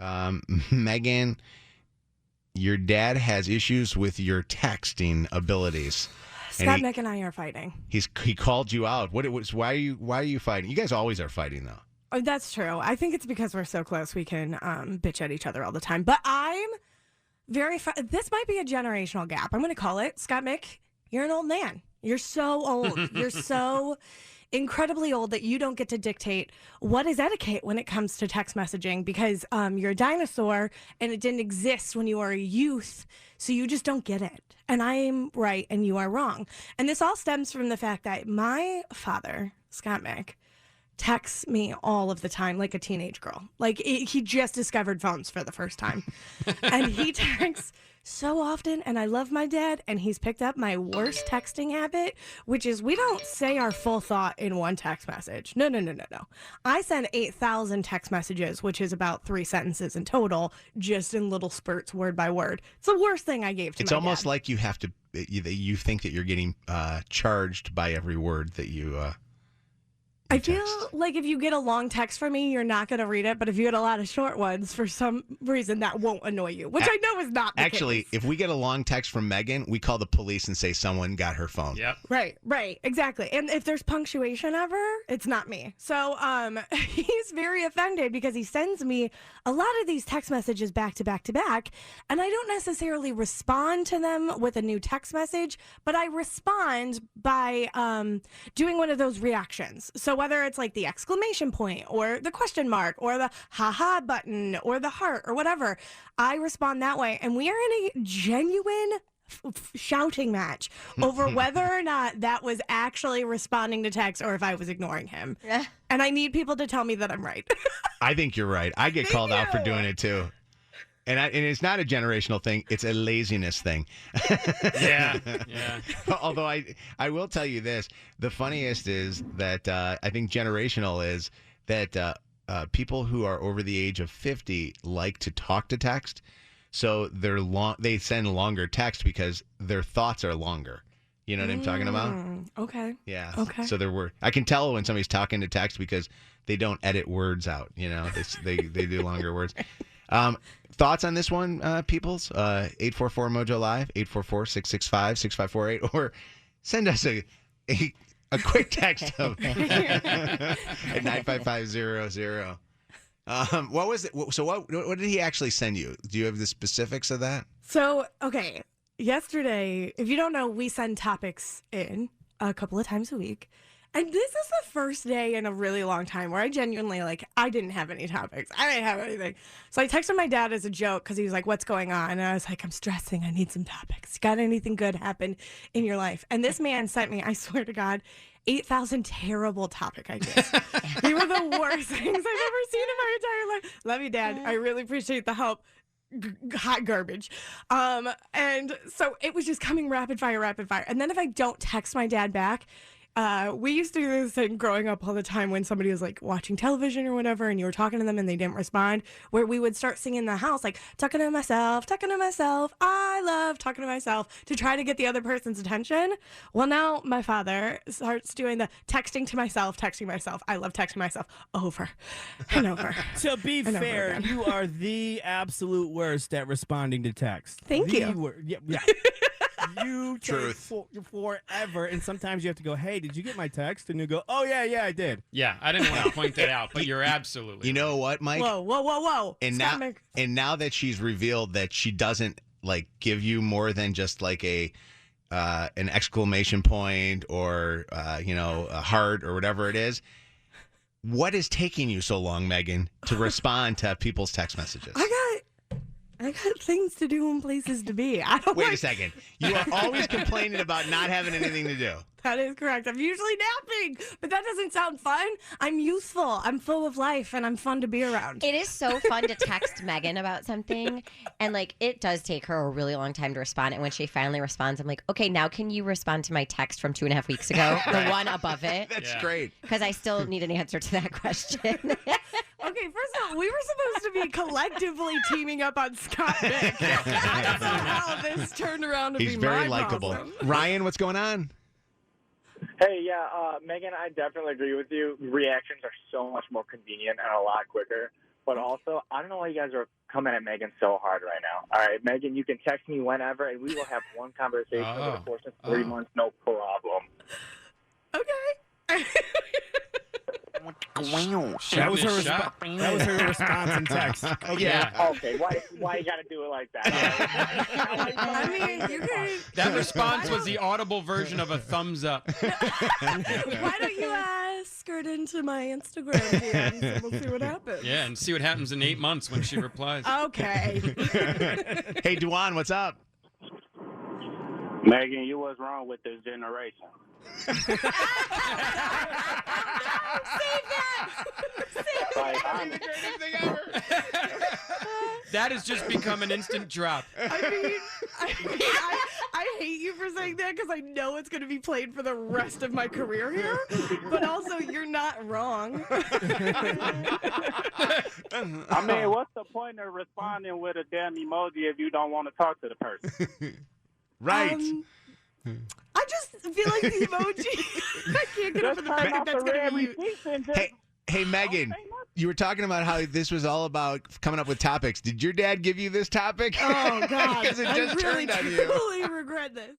Meaghan, your dad has issues with your texting abilities. Scott, Mick, and I are fighting. He called you out. Why are you fighting? You guys always are fighting, though. Oh, that's true. I think it's because we're so close we can bitch at each other all the time. But I'm this might be a generational gap. I'm going to call it. Scott, Mick, you're an old man. You're so old. You're so incredibly old that you don't get to dictate what is etiquette when it comes to text messaging because you're a dinosaur and it didn't exist when you were a youth, so you just don't get it. And I'm right and you are wrong. And this all stems from the fact that my father, Scott Mick, texts me all of the time like a teenage girl. He just discovered phones for the first time. And he texts so often, and I love my dad, and he's picked up my worst texting habit, which is we don't say our full thought in one text message. No. I send 8,000 text messages, which is about 3 sentences in total, just in little spurts, word by word. It's the worst thing I gave to my dad. It's almost like you have to, you think that you're getting charged by every word that you I feel like if you get a long text from me, you're not going to read it. But if you get a lot of short ones, for some reason, that won't annoy you, which I know is not the Actually, case. if we get a long text from Meaghan, we call the police and say someone got her phone. Yep. Right, exactly. And if there's punctuation ever, it's not me. So he's very offended because he sends me a lot of these text messages back to back to back. And I don't necessarily respond to them with a new text message, but I respond by doing one of those reactions. So whether it's like the exclamation point or the question mark or the haha button or the heart or whatever, I respond that way. And we are in a genuine shouting match over whether or not that was actually responding to text or if I was ignoring him. And I need people to tell me that I'm right. I think you're right. I get called out for doing it too. And it's not a generational thing. It's a laziness thing. Yeah. Although I will tell you this. The funniest is that I think generational is that people who are over the age of 50 like to talk to text. So they send longer text because their thoughts are longer. You know what I'm talking about? Okay. Yeah. Okay. So I can tell when somebody's talking to text because they don't edit words out. You know, they do longer words. Thoughts on this one, peoples? 844 Mojo Live, 844-665-6548, or send us a quick text of at 95500. What was it? So what did he actually send you? Do you have the specifics of that? So, okay. Yesterday, if you don't know, we send topics in a couple of times a week. And this is the first day in a really long time where I genuinely, I didn't have any topics. I didn't have anything. So I texted my dad as a joke because he was like, what's going on? And I was like, I'm stressing. I need some topics. Got anything good happen in your life? And this man sent me, I swear to God, 8,000 terrible topic ideas. They were the worst things I've ever seen in my entire life. Love you, Dad. I really appreciate the help. Hot garbage. And so it was just coming rapid fire. And then if I don't text my dad back, we used to do this thing growing up all the time when somebody was watching television or whatever and you were talking to them and they didn't respond, where we would start singing in the house, talking to myself, I love talking to myself, to try to get the other person's attention. Well, now my father starts doing the texting myself. I love texting myself over and over. To be fair, you are the absolute worst at responding to text. Thank you. Yeah. You take forever, and sometimes you have to go, hey, did you get my text? And you go, oh, yeah, I did. Yeah, I didn't want to point that out, but you're absolutely You know what, Mike? Whoa. And now that she's revealed that she doesn't, give you more than just, an exclamation point or, a heart or whatever it is, what is taking you so long, Meaghan, to respond to people's text messages? I got things to do and places to be. Wait a second. You are always complaining about not having anything to do. That is correct. I'm usually napping, but that doesn't sound fun. I'm youthful. I'm full of life, and I'm fun to be around. It is so fun to text Meaghan about something, and it does take her a really long time to respond. And when she finally responds, I'm like, okay, now can you respond to my text from 2.5 weeks ago, the one above it? That's great. Because I still need an answer to that question. Okay, first of all, we were supposed to be collectively teaming up on Scott Mick. I don't know how this turned around to be He's very my likable. problem. Ryan, what's going on? Hey, Meaghan, I definitely agree with you. Reactions are so much more convenient and a lot quicker. But also, I don't know why you guys are coming at Meaghan so hard right now. All right, Meaghan, you can text me whenever, and we will have one conversation over the course of 3 months, no problem. Okay. That was her response in text. Okay. Yeah. Okay, why you gotta do it like that? I mean, you can. That response was the audible version of a thumbs up. Why don't you skirt into my Instagram DMs and we'll see what happens? Yeah, and see what happens in 8 months when she replies. Okay. Hey, Duan, what's up? Meaghan, you was wrong with this generation. Save that! Like, That has just become an instant drop. I hate you for saying that because I know it's going to be played for the rest of my career here. But also, you're not wrong. I mean, what's the point of responding with a damn emoji if you don't want to talk to the person? Right. I just feel like the emoji. I can't get over the fact that that's going to be you. Hey, Meaghan, you were talking about how this was all about coming up with topics. Did your dad give you this topic? Oh, God. Because it just I really turned on you. truly regret this.